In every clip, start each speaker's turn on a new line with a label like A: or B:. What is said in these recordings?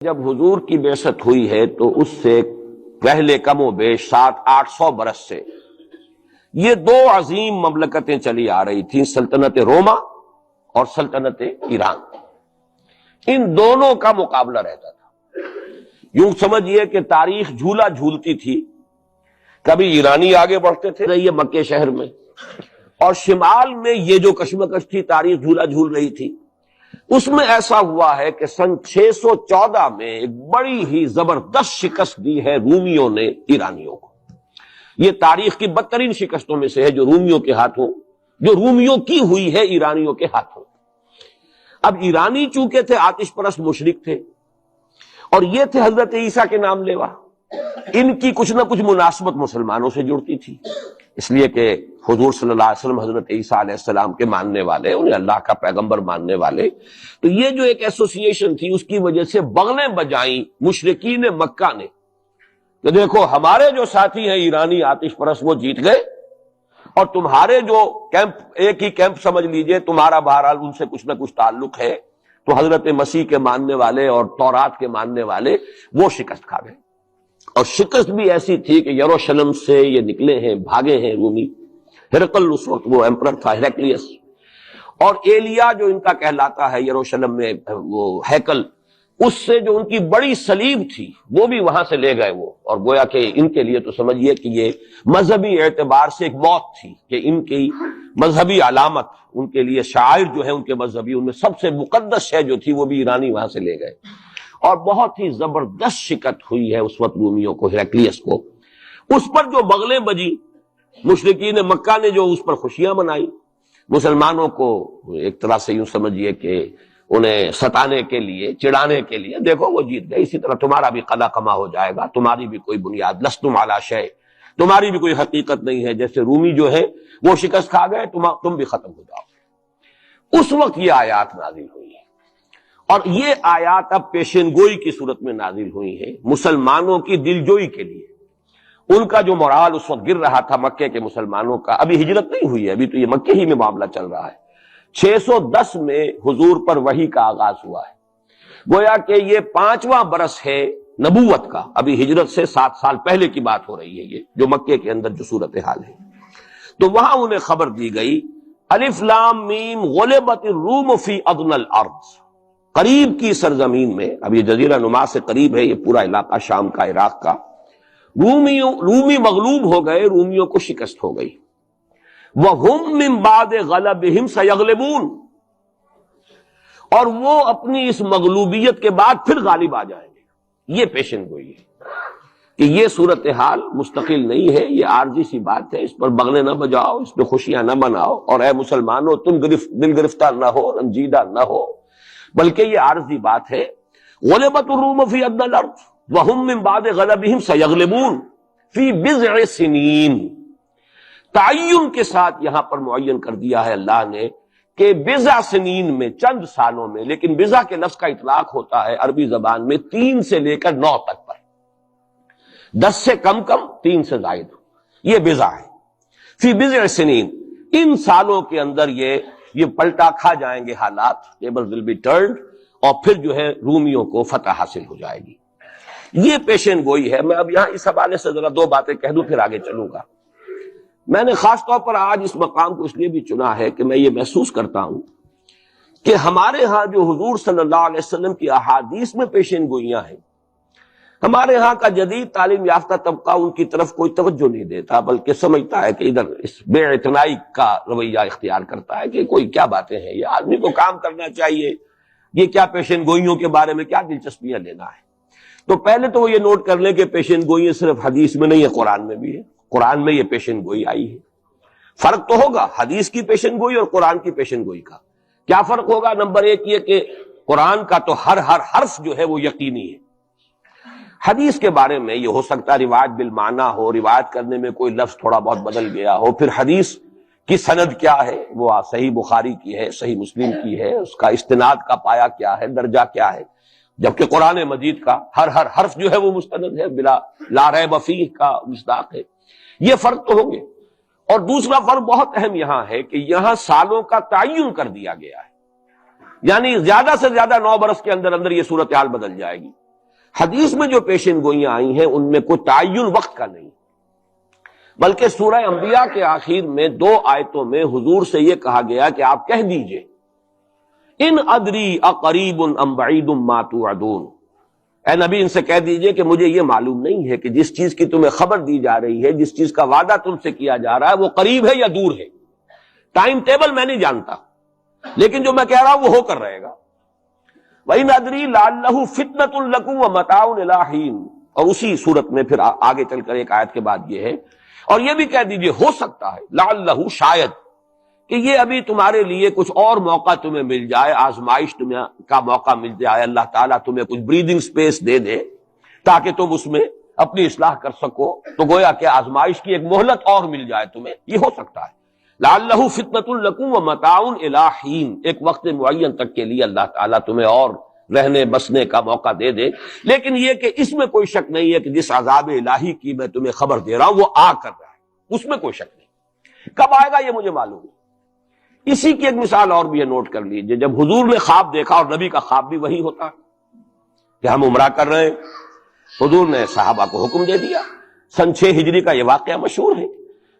A: جب حضور کی بعثت ہوئی ہے تو اس سے پہلے کم و بیش 700-800 برس سے یہ دو عظیم مملکتیں چلی آ رہی تھیں، سلطنت روما اور سلطنت ایران۔ ان دونوں کا مقابلہ رہتا تھا۔ یوں سمجھیے کہ تاریخ جھولا جھولتی تھی، کبھی ایرانی آگے بڑھتے تھے یہ مکے شہر میں، اور شمال میں یہ جو کشمکش تھی تاریخ جھولا جھول رہی تھی۔ اس میں ایسا ہوا ہے کہ سن 614 میں ایک بڑی ہی زبردست شکست دی ہے رومیوں نے ایرانیوں کو۔ یہ تاریخ کی بدترین شکستوں میں سے ہے جو رومیوں کی ہوئی ہے ایرانیوں کے ہاتھوں۔ اب ایرانی چونکہ تھے آتش پرست مشرک تھے، اور یہ تھے حضرت عیسیٰ کے نام لیوا، ان کی کچھ نہ کچھ مناسبت مسلمانوں سے جڑتی تھی، اس لیے کہ حضور صلی اللہ علیہ وسلم حضرت عیسیٰ علیہ السلام کے ماننے والے، انہیں اللہ کا پیغمبر ماننے والے، تو یہ جو ایک ایسوسی ایشن تھی اس کی وجہ سے بغلیں بجائیں مشرکین مکہ نے کہ دیکھو ہمارے جو ساتھی ہیں ایرانی آتش پرست وہ جیت گئے، اور تمہارے جو کیمپ ایک ہی کیمپ سمجھ لیجئے تمہارا بہرحال ان سے کچھ نہ کچھ تعلق ہے، تو حضرت مسیح کے ماننے والے اور تورات کے ماننے والے وہ شکست کھا گئے۔ اور شکست بھی ایسی تھی کہ یروشلم سے یہ نکلے ہیں، بھاگے ہیں رومی۔ ہرقل اس وقت وہ ایمپرر تھا، ہیرکلیس، اور ایلیا جو ان کا کہلاتا ہے یروشلم میں وہ ہیکل، اس سے جو ان کی بڑی صلیب تھی وہ بھی وہاں سے لے گئے وہ، اور گویا کہ ان کے لیے تو سمجھیے کہ یہ مذہبی اعتبار سے ایک موت تھی کہ ان کی مذہبی علامت، ان کے لیے شاعر جو ہے ان کے مذہبی، ان میں سب سے مقدس شے جو تھی وہ بھی ایرانی وہاں سے لے گئے۔ اور بہت ہی زبردست شکست ہوئی ہے اس وقت رومیوں کو، ہیرکلیس کو۔ اس پر جو بغلیں بجی مشرکین مکہ نے جو اس پر خوشیاں منائی، مسلمانوں کو ایک طرح سے یوں سمجھیے کہ انہیں ستانے کے لیے، چڑھانے کے لیے، دیکھو وہ جیت گئے، اسی طرح تمہارا بھی قلع کما ہو جائے گا، تمہاری بھی کوئی بنیاد، لستم علی شیء، تمہاری بھی کوئی حقیقت نہیں ہے، جیسے رومی جو ہے وہ شکست کھا گئے، تم بھی ختم ہو جاؤ۔ اس وقت یہ آیات نازل ہوئی ہیں، اور یہ آیات اب پیشین گوئی کی صورت میں نازل ہوئی ہیں مسلمانوں کی دلجوئی کے لیے۔ ان کا جو مورال اس وقت گر رہا تھا مکے کے مسلمانوں کا، ابھی ہجرت نہیں ہوئی ہے، ابھی تو یہ مکے ہی میں معاملہ چل رہا ہے۔ 610 میں حضور پر وحی کا آغاز ہوا ہے، گویا کہ یہ 5واں برس ہے نبوت کا، ابھی ہجرت سے 7 سال پہلے کی بات ہو رہی ہے یہ جو مکے کے اندر جو صورتحال ہے۔ تو وہاں انہیں خبر دی گئی، الف لام میم غلبت الروم فی ادنی الارض، قریب کی سرزمین میں، اب یہ جزیرہ نما سے قریب ہے یہ پورا علاقہ شام کا، عراق کا، رومی مغلوب ہو گئے، رومیوں کو شکست ہو گئی۔ وَهُمْ مِنْ بَعْدِ غَلَبِهِمْ سَيَغْلِبُونَ، اور وہ اپنی اس مغلوبیت کے بعد پھر غالب آ جائیں گے۔ یہ پیشن گوئی ہے کہ یہ صورتحال مستقل نہیں ہے، یہ عارضی سی بات ہے، اس پر بغلیں نہ بجاؤ، اس پہ خوشیاں نہ مناؤ، اور اے مسلمانوں تم دل گرفتار نہ ہو، رنجیدہ نہ ہو، بلکہ یہ عارضی بات ہے۔ غلبت الروم فی ادنی الارض وهم من بعد غلبهم سیغلبون فی بضع سنین، تعین کے ساتھ یہاں پر معین کر دیا ہے اللہ نے کہ بضع سنین میں، چند سالوں میں، لیکن بضع کے لفظ کا اطلاق ہوتا ہے عربی زبان میں 3 سے لے کر 9 تک پر، 10 سے کم 3 سے زائد، یہ بضع ہے۔ فی بضع سنین، ان سالوں کے اندر یہ پلٹا کھا جائیں گے حالات، ٹیبل ول بی ٹرنڈ، اور پھر جو ہے رومیوں کو فتح حاصل ہو جائے گی۔ یہ پیشن گوئی ہے۔ میں اب یہاں اس حوالے سے ذرا 2 باتیں کہہ دوں پھر آگے چلوں گا۔ میں نے خاص طور پر آج اس مقام کو اس لیے بھی چنا ہے کہ میں یہ محسوس کرتا ہوں کہ ہمارے ہاں جو حضور صلی اللہ علیہ وسلم کی احادیث میں پیشن گوئیاں ہیں، ہمارے ہاں کا جدید تعلیم یافتہ طبقہ ان کی طرف کوئی توجہ نہیں دیتا، بلکہ سمجھتا ہے کہ ادھر اس بے اعتنائی کا رویہ اختیار کرتا ہے کہ کوئی کیا باتیں ہیں، یہ آدمی کو کام کرنا چاہیے، یہ کیا پیشن گوئیوں کے بارے میں کیا دلچسپیاں لینا ہے۔ تو پہلے تو وہ یہ نوٹ کر لیں کہ پیشن گوئی صرف حدیث میں نہیں ہے، قرآن میں بھی ہے، قرآن میں یہ پیشن گوئی آئی ہے۔ فرق تو ہوگا حدیث کی پیشن گوئی اور قرآن کی پیشن گوئی کا۔ کیا فرق ہوگا؟ نمبر 1 یہ کہ قرآن کا تو ہر حرف جو ہے وہ یقینی ہے۔ حدیث کے بارے میں یہ ہو سکتا ہے روایت بالمعنی ہو، روایت کرنے میں کوئی لفظ تھوڑا بہت بدل گیا ہو، پھر حدیث کی سند کیا ہے، وہ صحیح بخاری کی ہے، صحیح مسلم کی ہے، اس کا استناد کا پایا کیا ہے، درجہ کیا ہے، جبکہ قرآن مجید کا ہر حرف جو ہے وہ مستند ہے، بلا لا ریب فیہ کا مصداق ہے۔ یہ فرق تو ہوں گے۔ اور دوسرا فرق بہت اہم یہاں ہے کہ یہاں سالوں کا تعین کر دیا گیا ہے، یعنی زیادہ سے زیادہ 9 برس کے اندر اندر یہ صورتحال بدل جائے گی۔ حدیث میں جو پیشن گوئیاں آئی ہیں ان میں کوئی تعین وقت کا نہیں، بلکہ سورہ انبیاء کے آخر میں 2 آیتوں میں حضور سے یہ کہا گیا کہ آپ کہہ دیجئے ان ادری اقریب ام بعید ما توعدون، اے نبی ان سے کہہ دیجئے کہ مجھے یہ معلوم نہیں ہے کہ جس چیز کی تمہیں خبر دی جا رہی ہے، جس چیز کا وعدہ تم سے کیا جا رہا ہے وہ قریب ہے یا دور ہے، ٹائم ٹیبل میں نہیں جانتا، لیکن جو میں کہہ رہا ہوں وہ ہو کر رہے گا۔ وَإِنْ أَدْرِي لَعَلَّهُ فِتْنَةٌ لَكُمْ وَمَتَاعٌ إِلَىٰ حِينٍ، اور اسی صورت میں پھر آگے چل کر ایک آیت کے بعد یہ ہے، اور یہ بھی کہہ دیجئے ہو سکتا ہے لعلہ شاید کہ یہ ابھی تمہارے لیے کچھ اور موقع تمہیں مل جائے، آزمائش تمہیں کا موقع مل جائے، اللہ تعالیٰ تمہیں کچھ بریدنگ سپیس دے دے تاکہ تم اس میں اپنی اصلاح کر سکو، تو گویا کہ آزمائش کی ایک مہلت اور مل جائے تمہیں، یہ ہو سکتا ہے۔ لعلہ فتنۃ لکم ومتاع الی حین، ایک وقت معین تک کے لیے اللہ تعالیٰ تمہیں اور رہنے بسنے کا موقع دے دے، لیکن یہ کہ اس میں کوئی شک نہیں ہے کہ جس عذاب الہی کی میں تمہیں خبر دے رہا ہوں وہ آ کر رہا ہے، اس میں کوئی شک نہیں، کب آئے گا یہ مجھے معلوم ہے۔ اسی کی ایک مثال اور بھی ہے، نوٹ کر لیجئے، جب حضور نے خواب دیکھا، اور نبی کا خواب بھی وہی ہوتا ہے کہ ہم عمرہ کر رہے ہیں، حضور نے صحابہ کو حکم دے دیا۔ سن 6 ہجری کا یہ واقعہ مشہور ہے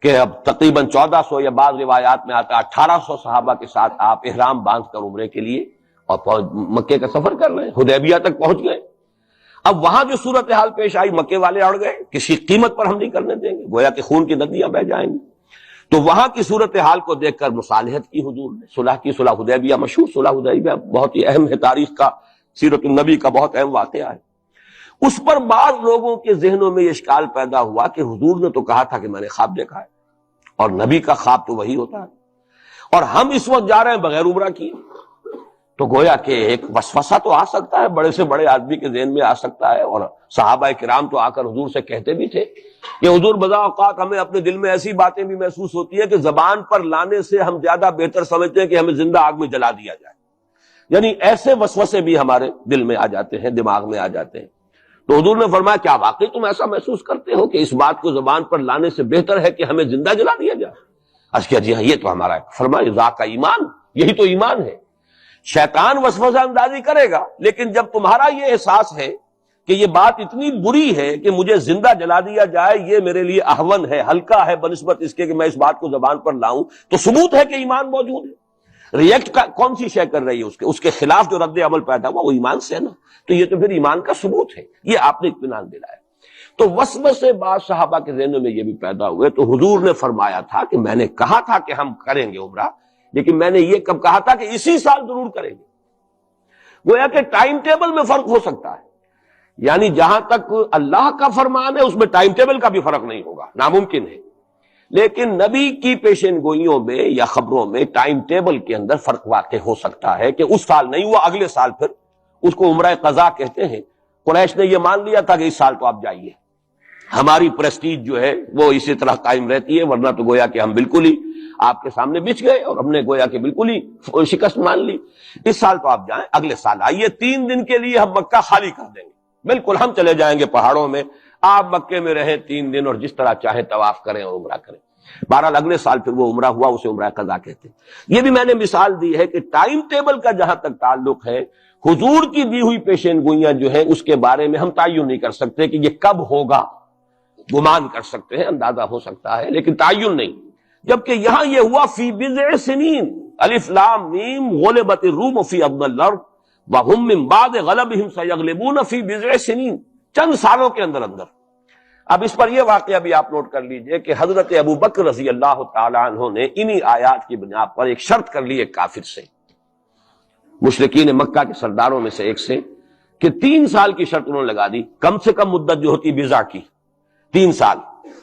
A: کہ اب تقریباً 1400 یا بعض روایات میں آتا 1800 صحابہ کے ساتھ آپ احرام باندھ کر عمرے کے لیے اور مکے کا سفر کر رہے ہیں، حدیبیہ تک پہنچ گئے۔ اب وہاں جو صورتحال پیش آئی، مکے والے اڑ گئے، کسی قیمت پر ہم نہیں کرنے دیں گے، گویا کہ خون کی ندیاں بہہ جائیں گی۔ تو وہاں کی صورتحال کو دیکھ کر مصالحت کی حضور نے، صلح کی، صلح حدیبیہ مشہور صلح حدیبیہ بہت ہی اہم ہے، تاریخ کا، سیرت النبی کا بہت اہم واقعہ ہے۔ اس پر بعض لوگوں کے ذہنوں میں یہ اشکال پیدا ہوا کہ حضور نے تو کہا تھا کہ میں نے خواب دیکھا ہے، اور نبی کا خواب تو وہی ہوتا ہے، اور ہم اس وقت جا رہے ہیں بغیر عمرہ کیے، تو گویا کہ ایک وسوسہ تو آ سکتا ہے، بڑے سے بڑے آدمی کے ذہن میں آ سکتا ہے۔ اور صحابہ کرام تو آ کر حضور سے کہتے بھی تھے کہ حضور بذا اوقات ہمیں اپنے دل میں ایسی باتیں بھی محسوس ہوتی ہے کہ زبان پر لانے سے ہم زیادہ بہتر سمجھتے ہیں کہ ہمیں زندہ آگ میں جلا دیا جائے، یعنی ایسے وسوسے بھی ہمارے دل میں آ جاتے ہیں، دماغ میں آ جاتے ہیں۔ تو حضور نے فرمایا کیا واقعی تم ایسا محسوس کرتے ہو کہ اس بات کو زبان پر لانے سے بہتر ہے کہ ہمیں زندہ جلا دیا جائے؟ عرض کیا جی ہاں، یہ تو ہمارا ہے۔ فرمایا ذاک ایمان، یہی تو ایمان ہے۔ شیطان وسوسہ اندازی کرے گا، لیکن جب تمہارا یہ احساس ہے کہ یہ بات اتنی بری ہے کہ مجھے زندہ جلا دیا جائے، یہ میرے لیے اہون ہے، ہلکا ہے بنسبت اس کے کہ میں اس بات کو زبان پر لاؤں، تو ثبوت ہے کہ ایمان موجود ہے۔ ریئیکٹ کون سی شے کر رہی ہے اس کے خلاف جو رد عمل پیدا ہوا وہ ایمان سے ہے نا، تو یہ تو پھر ایمان کا ثبوت ہے، یہ آپ نے اطمینان دلایا۔ تو وسوسے بعض صحابہ کے ذہنوں میں یہ بھی پیدا ہوئے، تو حضور نے فرمایا تھا کہ میں نے کہا تھا کہ ہم کریں گے عمرہ، لیکن میں نے یہ کب کہا تھا کہ اسی سال ضرور کریں گے۔ گویا کہ ٹائم ٹیبل میں فرق ہو سکتا ہے، یعنی جہاں تک اللہ کا فرمان ہے اس میں ٹائم ٹیبل کا بھی فرق نہیں ہوگا، ناممکن ہے، لیکن نبی کی پیشن گوئیوں میں یا خبروں میں ٹائم ٹیبل کے اندر فرق واقع ہو سکتا ہے کہ اس سال نہیں ہوا، اگلے سال پھر اس کو عمرہ قضا کہتے ہیں۔ قریش نے یہ مان لیا تھا کہ اس سال تو آپ جائیے، ہماری پریسٹیج جو ہے وہ اسی طرح قائم رہتی ہے، ورنہ تو گویا کہ ہم بالکل ہی آپ کے سامنے بچ گئے اور ہم نے گویا کہ بالکل ہی شکست مان لی۔ اس سال تو آپ جائیں، اگلے سال آئیے، 3 دن کے لیے ہم مکہ خالی کر دیں گے، بالکل ہم چلے جائیں گے پہاڑوں میں، آپ مکے میں رہیں 3 دن اور جس طرح چاہیں طواف کریں اور عمرہ کریں۔ بہرحال اگلے سال پھر وہ عمرہ ہوا، اسے عمرہ قضا کہتے ہیں۔ یہ بھی میں نے مثال دی ہے کہ ٹائم ٹیبل کا جہاں تک تعلق ہے، حضور کی دی ہوئی پیشین گوئیاں جو ہیں اس کے بارے میں ہم تعین نہیں کر سکتے کہ یہ کب ہوگا، گمان کر سکتے ہیں، اندازہ ہو سکتا ہے، لیکن تعین نہیں۔ جبکہ یہاں یہ ہوا فی بضع سنین، الف لام میم غلبت الروم فی ادنی الارض وهم من بعد غلبهم سیغلبون فی بضع سنین، چند سالوں کے اندر اندر۔ اب اس پر یہ واقعہ بھی آپ نوٹ کر لیجئے کہ حضرت ابو بکر رضی اللہ تعالی عنہ نے انہی آیات کی بنا پر ایک شرط کر لی ایک کافر سے، مشرکین مکہ کے سرداروں میں سے ایک سے، کہ 3 سال کی شرط انہوں نے لگا دی، کم سے کم مدت جو ہوتی بضع کی 3 سال،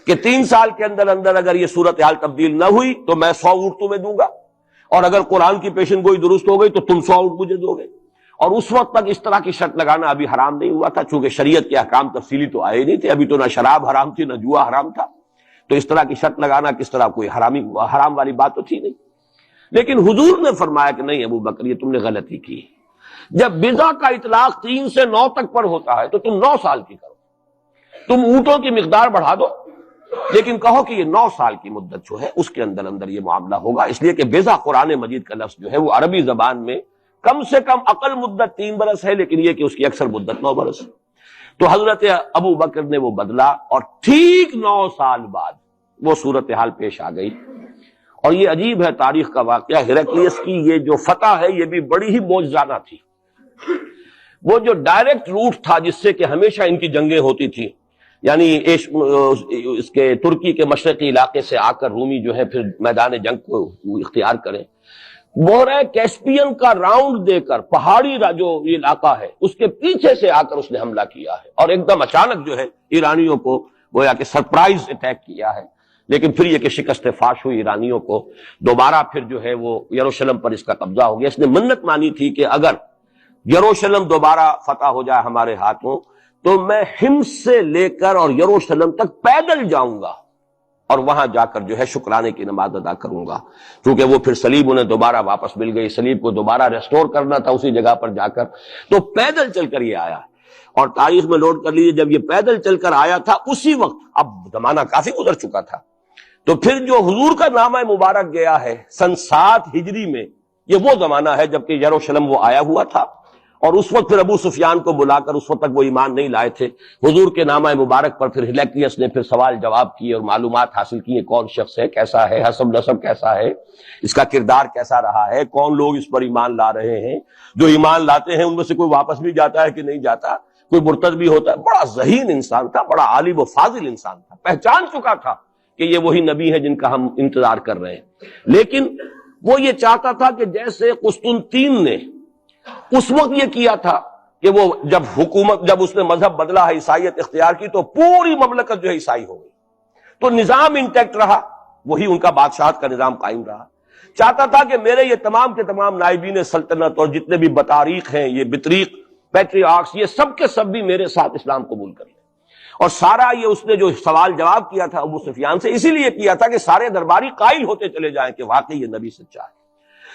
A: کہ 3 سال کے اندر اندر اگر یہ صورتحال تبدیل نہ ہوئی تو میں 100 اونٹ تمہیں دوں گا، اور اگر قرآن کی پیشن گوئی درست ہو گئی تو تم 100 اونٹ مجھے دو گے۔ اور اس وقت تک اس طرح کی شرط لگانا ابھی حرام نہیں ہوا تھا، چونکہ شریعت کے احکام تفصیلی تو آئے نہیں تھے، ابھی تو نہ شراب حرام تھی نہ جوا حرام تھا، تو اس طرح کی شرط لگانا کس طرح کوئی حرام والی بات تو تھی نہیں۔ لیکن حضور نے فرمایا کہ نہیں ابو بکر، یہ تم نے غلطی کی، جب بضع کا اطلاق 3 سے 9 تک پر ہوتا ہے تو تم 9 سال کی کرو، تم اونٹوں کی مقدار بڑھا دو، لیکن کہو کہ یہ 9 سال کی مدت جو ہے اس کے اندر اندر یہ معاملہ ہوگا، اس لیے کہ بضع قرآن مجید کا لفظ جو ہے وہ عربی زبان میں کم سے کم اقل مدت 3 برس ہے، لیکن یہ کہ اس کی اکثر مدت 9 برس ہے۔ تو حضرت ابو بکر نے وہ بدلا اور ٹھیک 9 سال بعد وہ صورتحال پیش آ گئی. اور یہ عجیب ہے تاریخ کا واقعہ، ہیراکلیس کی یہ جو فتح ہے یہ بھی بڑی ہی معجزانہ تھی. وہ جو ڈائریکٹ روٹ تھا جس سے کہ ہمیشہ ان کی جنگیں ہوتی تھی، یعنی اس کے ترکی کے مشرقی علاقے سے آ کر رومی جو ہے پھر میدان جنگ کو اختیار کریں، بحیرہ کیسپین کا راؤنڈ دے کر پہاڑی جو یہ علاقہ ہے اس کے پیچھے سے آ کر اس نے حملہ کیا ہے اور ایک دم اچانک جو ہے ایرانیوں کو گویا کہ سرپرائز اٹیک کیا ہے. لیکن پھر یہ کہ شکست فاش ہوئی ایرانیوں کو، دوبارہ پھر جو ہے وہ یروشلم پر اس کا قبضہ ہو گیا. اس نے منت مانی تھی کہ اگر یروشلم دوبارہ فتح ہو جائے ہمارے ہاتھوں تو میں حمص سے لے کر اور یروشلم تک پیدل جاؤں گا اور وہاں جا کر جو ہے شکرانے کی نماز ادا کروں گا. کیونکہ وہ پھر صلیب انہیں دوبارہ واپس مل گئی، صلیب کو دوبارہ ریسٹور کرنا تھا اسی جگہ پر جا کر، تو پیدل چل کر یہ آیا. اور تاریخ میں نوٹ کر لیجیے جب یہ پیدل چل کر آیا تھا اسی وقت، اب زمانہ کافی گزر چکا تھا، تو پھر جو حضور کا نامہ مبارک گیا ہے سن 7 ہجری میں، یہ وہ زمانہ ہے جبکہ یروشلم وہ آیا ہوا تھا. اور اس وقت پھر ابو سفیان کو بلا کر، اس وقت تک وہ ایمان نہیں لائے تھے، حضور کے نامہ مبارک پر پھر ہیراکلیس نے پھر سوال جواب کیے اور معلومات حاصل کی، کون شخص ہے، کیسا ہے، حسب نسب کیسا ہے، اس کا کردار کیسا رہا ہے، کون لوگ اس پر ایمان لا رہے ہیں، جو ایمان لاتے ہیں ان میں سے کوئی واپس بھی جاتا ہے کہ نہیں جاتا، کوئی مرتد بھی ہوتا ہے. بڑا ذہین انسان تھا، بڑا عالم و فاضل انسان تھا، پہچان چکا تھا کہ یہ وہی نبی ہے جن کا ہم انتظار کر رہے ہیں. لیکن وہ یہ چاہتا تھا کہ جیسے قسطنطین نے اس وقت یہ کیا تھا کہ وہ جب اس نے مذہب بدلا ہے، عیسائیت اختیار کی، تو پوری مملکت جو ہے عیسائی ہو گئی، تو نظام انٹیکٹ رہا، وہی ان کا بادشاہت کا نظام قائم رہا. چاہتا تھا کہ میرے یہ تمام کے تمام نائبین سلطنت اور جتنے بھی بطاریق ہیں، یہ بطریق پیٹریارکس، یہ سب کے سب بھی میرے ساتھ اسلام قبول کر لیں. اور سارا یہ اس نے جو سوال جواب کیا تھا ابو سفیان سے، اسی لیے کیا تھا کہ سارے درباری قائل ہوتے چلے جائیں کہ واقعی یہ نبی سچا ہے.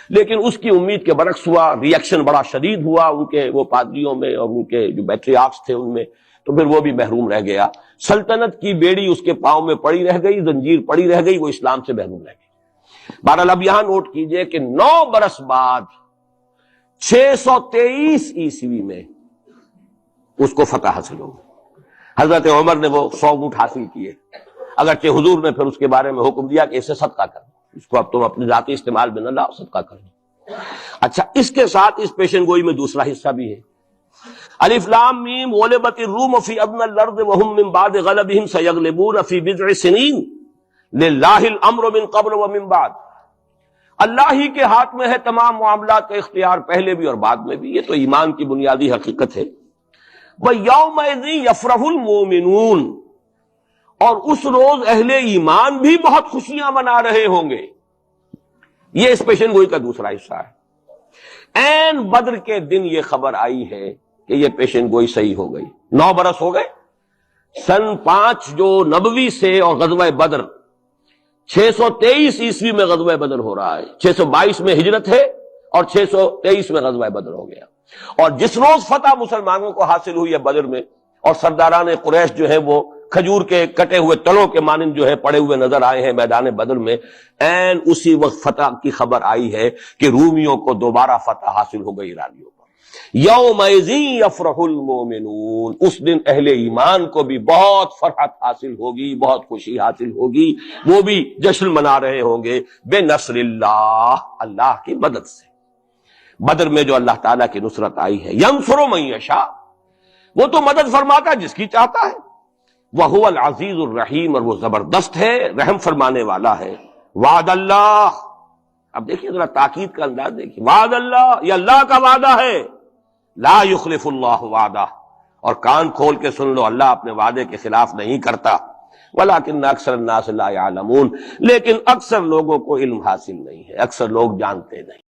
A: لیکن اس کی امید کے برعکس ہوا، ریئیکشن بڑا شدید ہوا ان کے وہ پادریوں میں اور ان کے جو پیٹریارکس تھے ان میں، تو پھر وہ بھی محروم رہ گیا. سلطنت کی بیڑی اس کے پاؤں میں پڑی رہ گئی، زنجیر پڑی رہ گئی، وہ اسلام سے محروم رہ گئی. بہرحال اب یہاں نوٹ کیجئے کہ 9 برس بعد 623 عیسوی میں اس کو فتح حاصل ہو. حضرت عمر نے وہ 100 اونٹ حاصل کیے، اگرچہ حضور نے پھر اس کے بارے میں حکم دیا کہ اسے صدقہ کر، اس کو اب تم اپنے ذاتی استعمال میں نہ لاؤ، صدقہ کر دو. اچھا، اس کے ساتھ اس پیشن گوئی میں دوسرا حصہ بھی ہے. الف لام میم غلبت الروم فی ادنی الارض وهم من بعد غلبهم سیغلبون فی بضع سنین للہ الامر من قبل ومن بعد. اللہ ہی کے ہاتھ میں ہے تمام معاملات کا اختیار، پہلے بھی اور بعد میں بھی. یہ تو ایمان کی بنیادی حقیقت ہے. وَيَوْمَئِذٍ يَفْرَحُ الْمُؤْمِنُونَ، اور اس روز اہل ایمان بھی بہت خوشیاں منا رہے ہوں گے. یہ اس پیشن گوئی کا دوسرا حصہ ہے. عین بدر کے دن یہ خبر آئی ہے کہ یہ پیشن گوئی صحیح ہو گئی. 9 برس ہو گئے، سن 5 جو نبوی سے اور غزوہ بدر 623 عیسوی میں غزوہ بدر ہو رہا ہے، 622 میں ہجرت ہے اور 623 میں غزوہ بدر ہو گیا. اور جس روز فتح مسلمانوں کو حاصل ہوئی ہے بدر میں، اور سرداران قریش جو ہے وہ کھجور کے کٹے ہوئے تلوں کے مانند جو ہے پڑے ہوئے نظر آئے ہیں میدان بدر میں، عین اسی وقت فتح کی خبر آئی ہے کہ رومیوں کو دوبارہ فتح حاصل ہو گئی ایرانیوں پر. یومئذ یفرح المؤمنون، اس دن اہل ایمان کو بھی بہت فرحت حاصل ہوگی، بہت خوشی حاصل ہوگی، وہ بھی جشن منا رہے ہوں گے بنصر اللہ، اللہ کی مدد سے. بدر میں جو اللہ تعالیٰ کی نصرت آئی ہے، ینصر من یشاء، وہ تو مدد فرماتا ہے جس کی چاہتا ہے. وَهُوَ الْعَزِيزُ الرَّحِيمُ، اور وہ زبردست ہے، رحم فرمانے والا ہے. وعد اللہ، اب دیکھیے ذرا تاکید کا انداز دیکھیے، وعد اللہ، یہ اللہ کا وعدہ ہے. لا یخلف اللہ وعدہ، اور کان کھول کے سن لو، اللہ اپنے وعدے کے خلاف نہیں کرتا. ولیکن اکثر الناس لا یعلمون، لیکن اکثر لوگوں کو علم حاصل نہیں ہے، اکثر لوگ جانتے نہیں.